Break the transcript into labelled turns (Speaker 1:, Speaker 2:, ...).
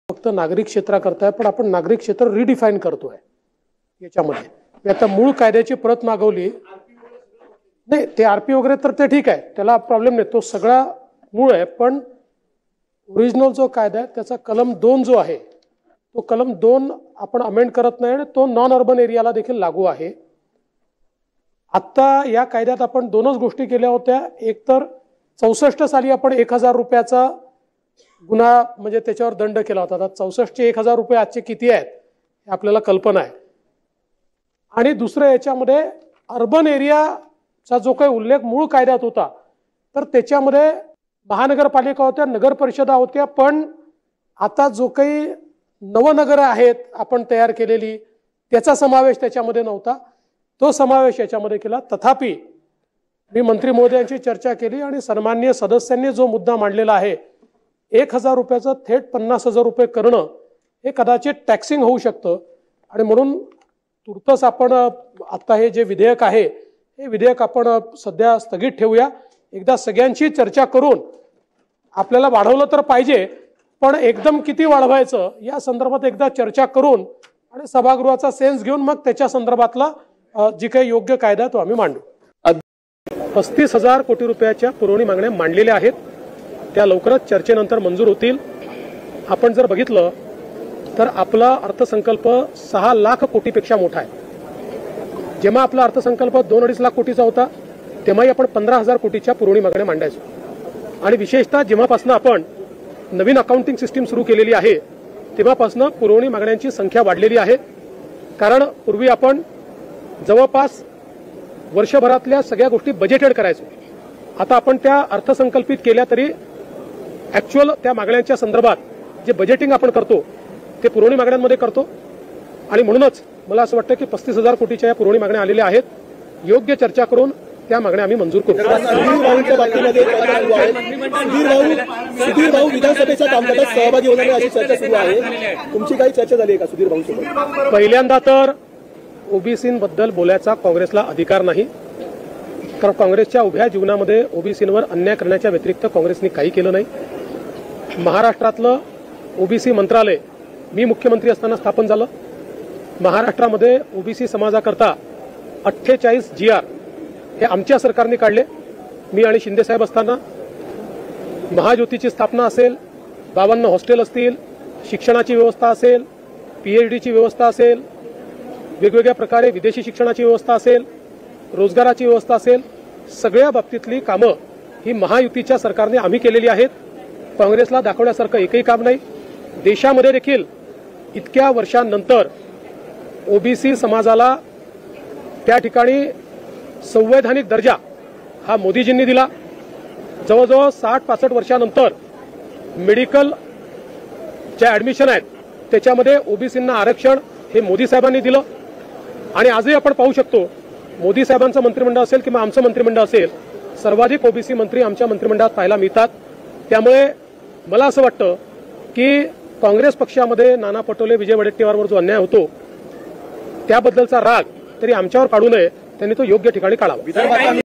Speaker 1: फक्त नागरिक क्षेत्राकरता आहे, पण आपण नागरिक क्षेत्र रिडिफाईन करतोय याच्यामध्ये. मी आता मूळ कायद्याची प्रत मागवली नाही, ते आरपी वगैरे तर ते ठीक आहे, त्याला प्रॉब्लेम नाही, तो सगळा मूळ आहे. पण ओरिजिनल जो कायदा आहे त्याचा कलम 2 जो आहे तो कलम 2 आपण अमेंड करत नाही आणि तो नॉन अर्बन एरियाला देखील लागू आहे. आता या कायद्यात आपण दोनच गोष्टी केल्या होत्या. एक तर 64 साली आपण 1000 रुपयाचा गुन्हा म्हणजे त्याच्यावर दंड केला होता. आता 64चे 1000 रुपये आजचे किती आहेत हे आपल्याला कल्पना आहे. आणि दुसरं याच्यामध्ये अर्बन एरियाचा जो काही उल्लेख मूळ कायद्यात होता तर त्याच्यामध्ये महानगरपालिका होत्या, नगर परिषदा होत्या, पण आता जो काही नवनगरं आहेत आपण तयार केलेली त्याचा समावेश त्याच्यामध्ये नव्हता, तो समावेश याच्यामध्ये केला. तथापि मी मंत्री महोदयांची चर्चा केली आणि सन्माननीय सदस्यांनी जो मुद्दा मांडलेला आहे 1000 रुपयाचं थेट 50,000 रुपये करणं हे कदाचित टॅक्सिंग होऊ शकतं आणि म्हणून तुर्तच आपण आता हे जे विधेयक आहे हे विधेयक आपण सध्या स्थगित ठेवूया. एकदा सगळ्यांची चर्चा करून आपल्याला वाढवलं तर पाहिजे, पण एकदम किती वाढवायचं या संदर्भात एकदा चर्चा करून आणि सभागृहाचा सेन्स घेऊन मग त्याच्या संदर्भातला जी काही योग्य कायदा तो आम्ही मांडू. 35,000 कोटी रुपयाच्या पुरवणी मागण्या मांडलेल्या आहेत, त्या लवकरच चर्चेनंतर मंजूर होतील. आपण जर बघितलं तर आपला अर्थसंकल्प 6 लाख कोटीपेक्षा मोठा आहे. जेव्हा आपला अर्थसंकल्प 2-2.5 लाख कोटीचा होता तेव्हाही आपण 15,000 कोटीच्या पुरवणी मागण्या मांडायचो. आणि विशेषतः जेव्हापासून आपण नवीन अकाउंटिंग सिस्टीम सुरू केलेली आहे तेव्हापासून पुरवणी मागण्यांची संख्या वाढलेली आहे. कारण पूर्वी आपण जवळपास वर्षभरातल्या सगळ्या गोष्टी बजेटेड करायचो. आता आपण त्या अर्थसंकल्पित केल्या तरी ऍक्च्युअल त्या मागण्यांच्या संदर्भात जे बजेटिंग आपण करतो ते पुरवणी मागण्यांमध्ये करतो. आणि म्हणूनच मला असं वाटतं की 35,000 कोटीच्या या पुरवणी मागण्या आलेल्या आहेत. योग्य चर्चा करून त्या मागण्या आम्ही मंजूर करू.
Speaker 2: सुधीर भाऊ विधानसभेच्या कामकाजात सहभागी होणार अशी चर्चा सुरू आहे. तुमची काही चर्चा झाली आहे का सुधीर भाऊंसोबत?
Speaker 1: पहिल्यांदा तर ओबीसींबद्दल बोलायचा काँग्रेसला अधिकार नाही, कारण काँग्रेसच्या उभ्या जीवनामध्ये ओबीसींवर अन्याय करण्याच्या व्यतिरिक्त काँग्रेसने काही केलं नाही. महाराष्ट्रातलं ओबीसी मंत्रालय मी मुख्यमंत्री असताना स्थापन झालं. महाराष्ट्रामध्ये ओबीसी समाजाकरता 48 GR हे आमच्या सरकारने काढले. मी आणि शिंदेसाहेब असताना महाज्योतीची स्थापना असेल, 52 हॉस्टेल असतील, शिक्षणाची व्यवस्था असेल, PhDची व्यवस्था असेल, वेगवेगळ्या प्रकारे विदेशी शिक्षणाची व्यवस्था असेल, रोजगाराची व्यवस्था असेल, सगळ्या बाबतीतली कामं ही महायुतीच्या सरकारने आम्ही केलेली आहेत. काँग्रेसला दाखवण्यासारखं एकही काम नाही. देशामध्ये देखील इतक्या वर्षांनंतर ओबीसी समाजाला त्या ठिकाणी संवैधानिक दर्जा हा मोदीजींनी दिला. जवळजवळ 60-65 वर्षांनंतर मेडिकल ज्या ऍडमिशन आहेत त्याच्यामध्ये ओबीसींना आरक्षण हे मोदी साहेबांनी दिलं. आणि आजही आपण पाहू शकतो मोदी साहेबांचं मंत्रिमंडळ असेल किंवा आमचं मंत्रिमंडळ असेल, सर्वाधिक ओबीसी मंत्री आमच्या मंत्रिमंडळात पाहायला मिळतात. त्यामुळे मला असं वाटतं की काँग्रेस पक्षामध्ये नाना पटोले, विजय वडेट्टीवारवर जो अन्याय होतो त्याबद्दलचा राग तरी आमच्यावर काढू नये, त्यांनी तो योग्य ठिकाणी काढावा.